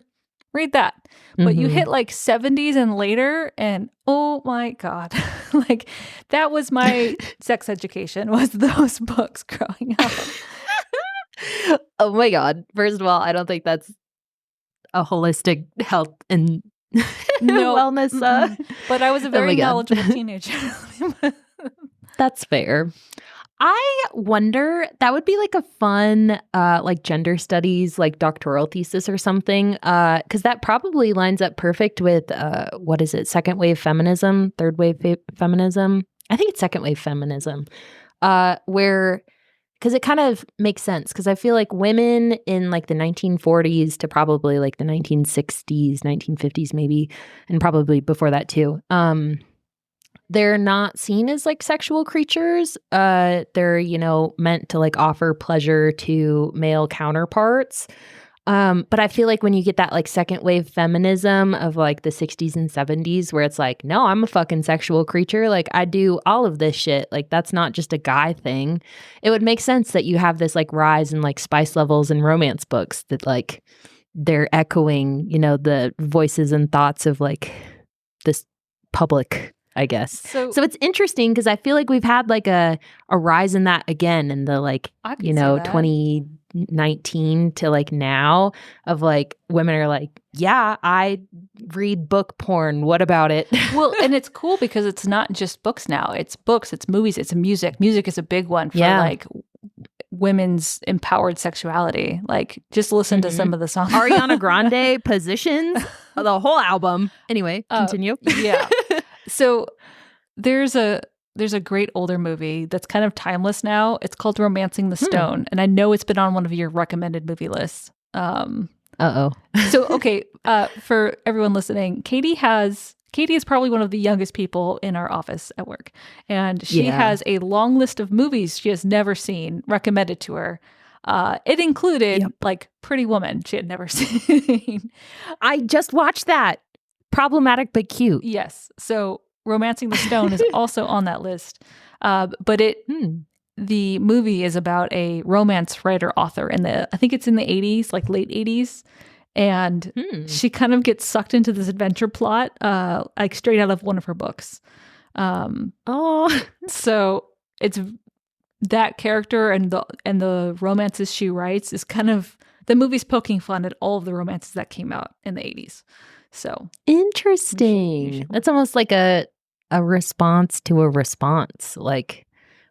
read that. But you hit like 70s and later, and oh my God, like that was my sex education, was those books growing up. Oh my God. First of all, I don't think that's a holistic health and wellness. But I was a very knowledgeable teenager. That's fair. I wonder, that would be like a fun like gender studies, like doctoral thesis or something, because that probably lines up perfect with what is it, second wave feminism, third wave feminism? I think it's second wave feminism, where, because it kind of makes sense, because I feel like women in like the 1940s to probably like the 1960s, 1950s maybe, and probably before that too, they're not seen as like sexual creatures. They're, meant to like offer pleasure to male counterparts. But I feel like when you get that like second wave feminism of like the 60s and 70s, where it's like, no, I'm a fucking sexual creature. Like I do all of this shit. Like that's not just a guy thing. It would make sense that you have this like rise in like spice levels in romance books that like they're echoing, the voices and thoughts of like this public, I guess. So it's interesting because I feel like we've had like a rise in that again in the like, 2019 to like now, of like women are like, yeah, I read book porn. What about it? Well, and it's cool because it's not just books now. It's books, it's movies, it's music. Music is a big one for like women's empowered sexuality. Like just listen to some of the songs. Ariana Grande, Positions, the whole album. Anyway, continue. Yeah. So there's a great older movie that's kind of timeless now. It's called Romancing the Stone. And I know it's been on one of your recommended movie lists. Uh-oh. So, okay, for everyone listening, Katie is probably one of the youngest people in our office at work. And she has a long list of movies she has never seen recommended to her. It included like Pretty Woman she had never seen. I just watched that. Problematic but cute. Yes. So Romancing the Stone is also on that list. But the movie is about a romance writer author I think it's in the 80s, like late 80s. And she kind of gets sucked into this adventure plot, like straight out of one of her books. So it's that character and the romances she writes is kind of, the movie's poking fun at all of the romances that came out in the 80s. So interesting. That's almost like a response to a response. Like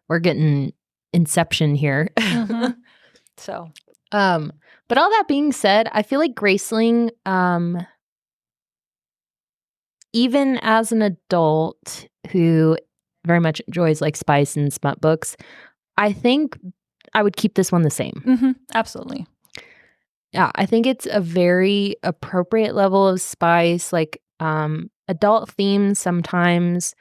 we're getting Inception here. So, but all that being said, I feel like Graceling, even as an adult who very much enjoys like spice and smut books, I think I would keep this one the same. Absolutely. Yeah, I think it's a very appropriate level of spice, like adult themes sometimes,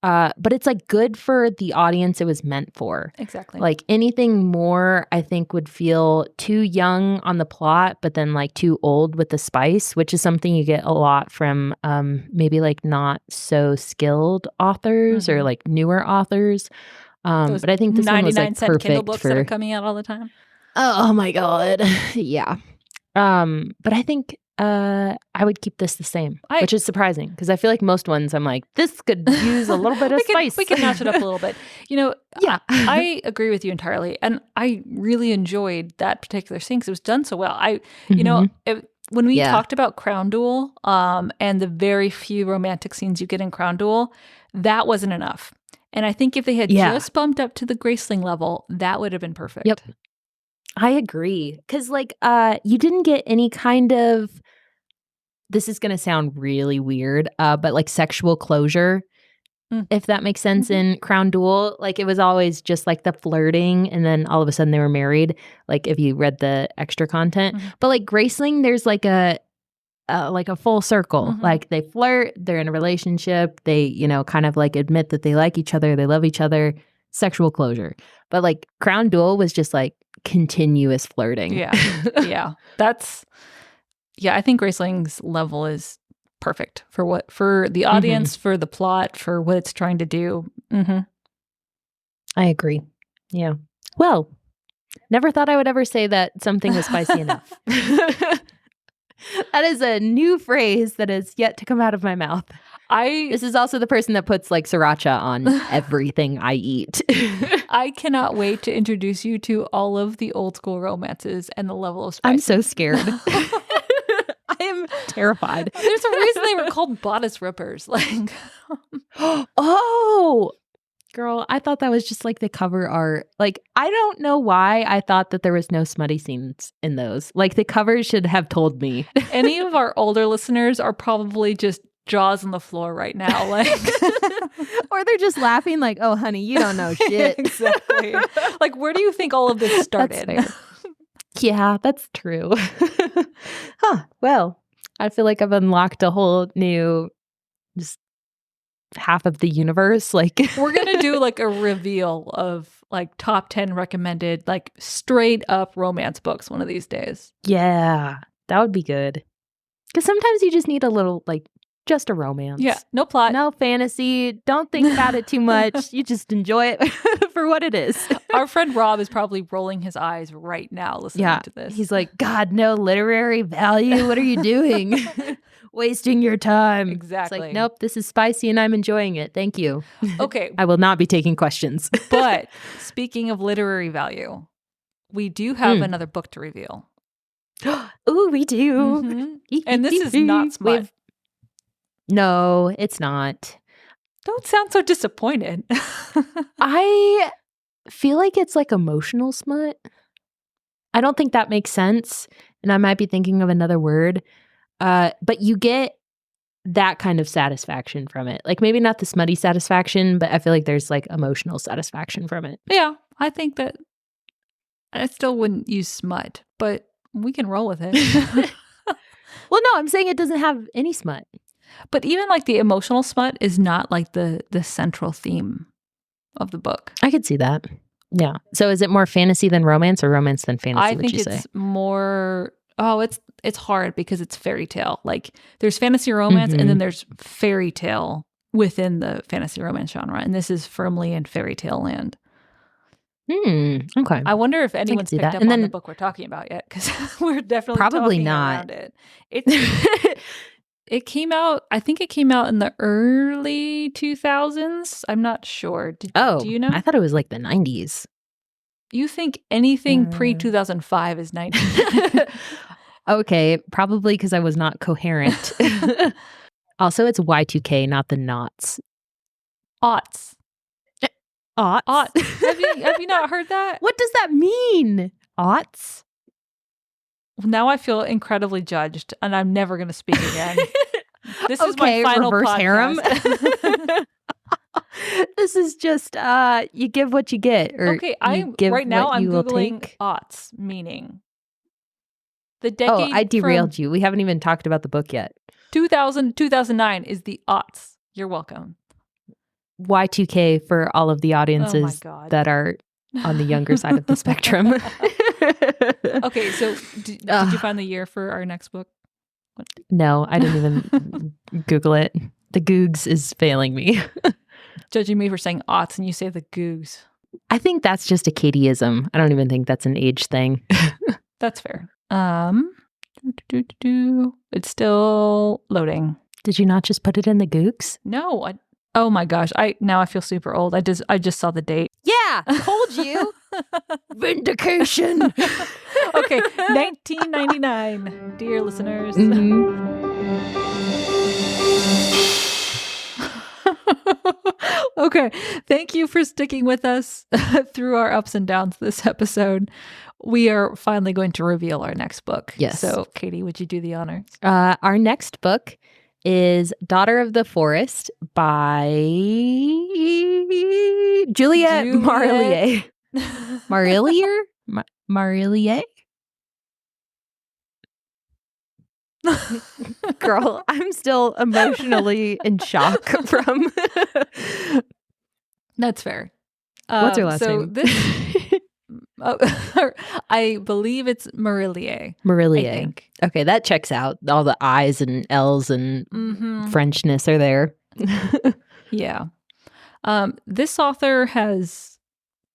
but it's like good for the audience it was meant for. Exactly. Like anything more, I think would feel too young on the plot, but then like too old with the spice, which is something you get a lot from maybe like not so skilled authors or like newer authors. But I think this one was like perfect Kindle books that are coming out all the time. Oh my God. Yeah. But I think I would keep this the same, which is surprising because I feel like most ones I'm like, this could use a little bit of spice. We can notch it up a little bit. Yeah. I agree with you entirely. And I really enjoyed that particular scene because it was done so well. when we Yeah. talked about Crown Duel, and the very few romantic scenes you get in Crown Duel, that wasn't enough. And I think if they had just bumped up to the Graceling level, that would have been perfect. Yep. I agree. 'Cause, like, you didn't get any kind of, this is gonna sound really weird, but, like, sexual closure, if that makes sense, in Crown Duel. Like, it was always just, like, the flirting, and then all of a sudden they were married, like, if you read the extra content. But, like, Graceling, there's, like a full circle. Like, they flirt, they're in a relationship, they, you know, kind of, like, admit that they like each other, they love each other, sexual closure. But, like, Crown Duel was just, like, continuous flirting. Yeah. Yeah. I think Graceling's level is perfect for the audience, for the plot, for what it's trying to do. I agree. Yeah. Well, never thought I would ever say that something was spicy enough. That is a new phrase that is yet to come out of my mouth. This is also the person that puts, like, sriracha on everything I eat. I cannot wait to introduce you to all of the old school romances and the level of spice. I'm so scared. I am terrified. There's a reason they were called bodice rippers. Like, oh, girl, I thought that was just, like, the cover art. Like, I don't know why I thought that there was no smutty scenes in those. Like, the covers should have told me. Any of our older listeners are probably just jaws on the floor right now. Like, or they're just laughing like, oh, honey, you don't know shit. Exactly. Like, where do you think all of this started? That's fair. Yeah, that's true. Well, I feel like I've unlocked a whole new, just half of the universe. Like, we're gonna do like a reveal of like top 10 recommended, like, straight up romance books one of these days. Yeah, that would be good. Because sometimes you just need a little, like, just a romance. Yeah, no plot, no fantasy. Don't think about it too much. You just enjoy it for what it is. Our friend Rob is probably rolling his eyes right now listening to this. He's like, God, no literary value. What are you doing? Wasting your time. Exactly. It's like, nope, this is spicy and I'm enjoying it. Thank you. Okay. I will not be taking questions. But speaking of literary value, we do have another book to reveal. Ooh, we do. And this is not smut. No, it's not. Don't sound so disappointed. I feel like it's like emotional smut. I don't think that makes sense. And I might be thinking of another word. But you get that kind of satisfaction from it. Like, maybe not the smutty satisfaction, but I feel like there's, like, emotional satisfaction from it. Yeah, I think that I still wouldn't use smut, but we can roll with it. Well, no, I'm saying it doesn't have any smut. But even, like, the emotional smut is not, like, the central theme of the book. I could see that. Yeah. So is it more fantasy than romance, or romance than fantasy, I think it's more... Oh, it's hard because it's fairy tale. Like, there's fantasy romance and then there's fairy tale within the fantasy romance genre. And this is firmly in fairy tale land. Okay. I wonder if anyone's picked up on the book we're talking about yet, because we're definitely probably talking not around it. It came out, I think it came out in the early 2000s. I'm not sure. Do you know? I thought it was like the 90s. You think anything pre-2005 is 90s? Okay, probably because I was not coherent. Also, it's Y2K, not the knots. Aughts. Aughts? Have you not heard that? What does that mean? Aughts? Now I feel incredibly judged, and I'm never going to speak again. This is my final reverse podcast. harem. This is just you give what you get, or okay. I'm googling aughts, meaning the decade. Oh, I derailed you. We haven't even talked about the book yet. 2009 is the aughts. You're welcome. Y2K for all of the audiences that are on the younger side of the spectrum. Okay, so did you find the year for our next book? No, I didn't even Google it. The Googs is failing me. Judging me for saying aughts and you say the Googs. I think that's just a Katieism. I don't even think that's an age thing. That's fair. It's still loading. Did you not just put it in the Googs? No. Oh my gosh. Now I feel super old. I just saw the date. Yeah, Yeah, told you. Vindication. Okay, 1999, dear listeners. Okay, thank you for sticking with us through our ups and downs this episode. We are finally going to reveal our next book. Yes. So, Katie, would you do the honors? Our next book is Daughter of the Forest by Juliette Marillier. Marillier? Marillier? Girl, I'm still emotionally in shock from... That's fair. What's her last name? I believe it's Marillier. Marillier. I think. Okay, that checks out. All the I's and L's and Frenchness are there. Yeah. This author has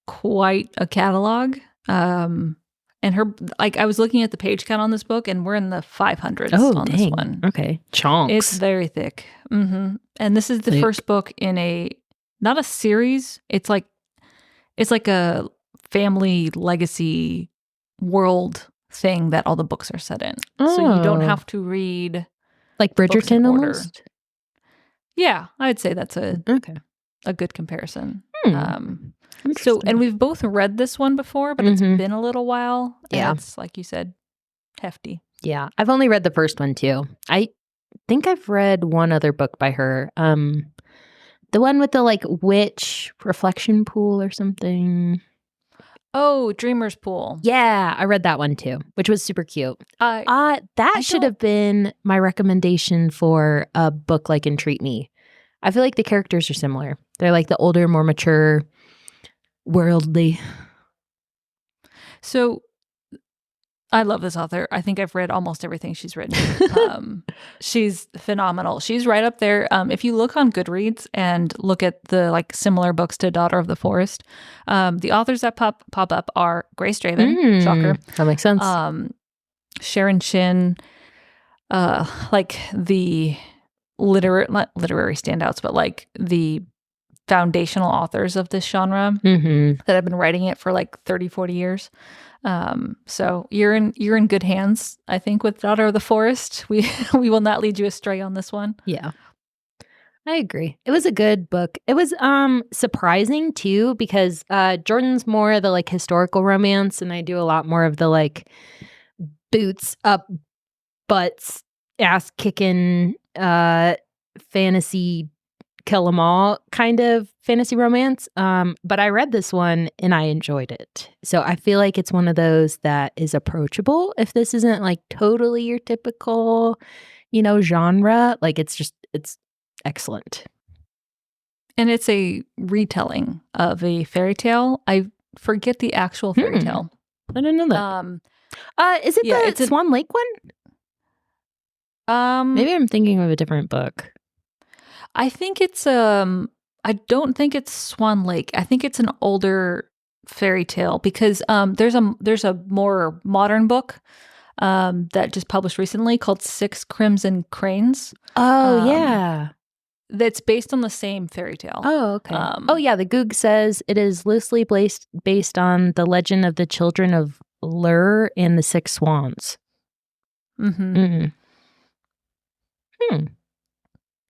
quite a catalog. And her, like, I was looking at the page count on this book, and we're in the 500s on this one. Okay, chunks. It's very thick. And this is the first book in not a series. It's like a family legacy world thing that all the books are set in. So you don't have to read like Bridgerton almost. Yeah, I'd say that's a good comparison. So, and we've both read this one before, but it's been a little while. Yeah. It's, like you said, hefty. Yeah. I've only read the first one too. I think I've read one other book by her. The one with the like witch reflection pool or something. Oh, Dreamer's Pool. Yeah, I read that one too, which was super cute. That should have been my recommendation for a book like Entreat Me. I feel like the characters are similar. They're like the older, more mature, worldly. So I love this author. I think I've read almost everything she's written. She's phenomenal. She's right up there. If you look on Goodreads and look at the like similar books to Daughter of the Forest, the authors that pop up are Grace Draven, shocker. That makes sense. Sharon Chin, like the not literary standouts, but like the foundational authors of this genre that have been writing it for like 30, 40 years. So you're in good hands, I think, with Daughter of the Forest. We will not lead you astray on this one. Yeah. I agree. It was a good book. It was surprising too, because Jordan's more the like historical romance, and I do a lot more of the like boots up butts ass kicking fantasy kill 'em all kind of fantasy romance. But I read this one and I enjoyed it. So I feel like it's one of those that is approachable if this isn't like totally your typical, genre. Like it's excellent. And it's a retelling of a fairy tale. I forget the actual fairy tale. I didn't know that. Is it the Swan Lake one? Maybe I'm thinking of a different book. I think it's I don't think it's Swan Lake. I think it's an older fairy tale because there's a more modern book that just published recently called Six Crimson Cranes. Oh yeah. That's based on the same fairy tale. Oh, okay. The Goog says it is loosely based on the legend of the children of Lur and the Six Swans.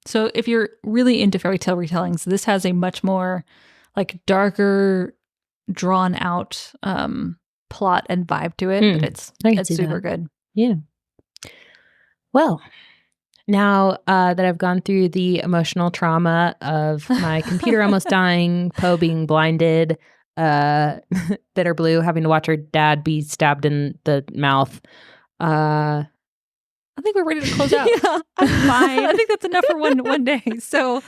So if you're really into fairy tale retellings, this has a much more like darker, drawn out plot and vibe to it. But it's super good. Yeah. Well, now that I've gone through the emotional trauma of my computer almost dying, Poe being blinded, Bitter Blue having to watch her dad be stabbed in the mouth, I think we're ready to close out. Yeah, I'm fine. I think that's enough for one day. So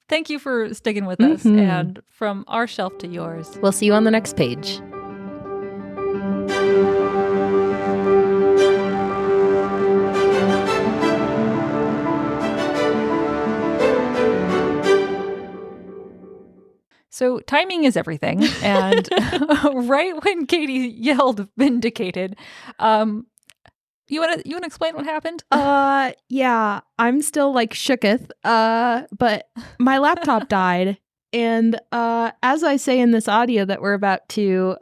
thank you for sticking with us. And from our shelf to yours. We'll see you on the next page. So timing is everything. And right when Katie yelled vindicated, you want to explain what happened? Yeah, I'm still like shooketh. But my laptop died And as I say in this audio that we're about to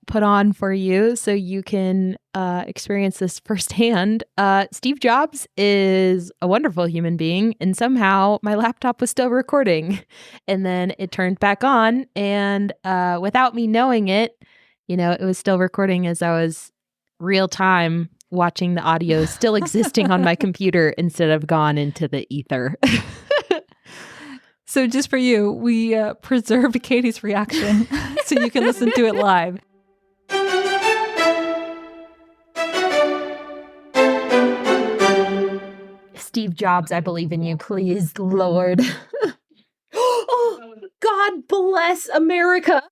put on for you so you can experience this firsthand, Steve Jobs is a wonderful human being, and somehow my laptop was still recording. And then it turned back on, and without me knowing it, it was still recording as I was real time watching the audio still existing on my computer instead of gone into the ether. So just for you, we preserved Katie's reaction so you can listen to it live. Steve Jobs, I believe in you, please, Lord. Oh, God bless America.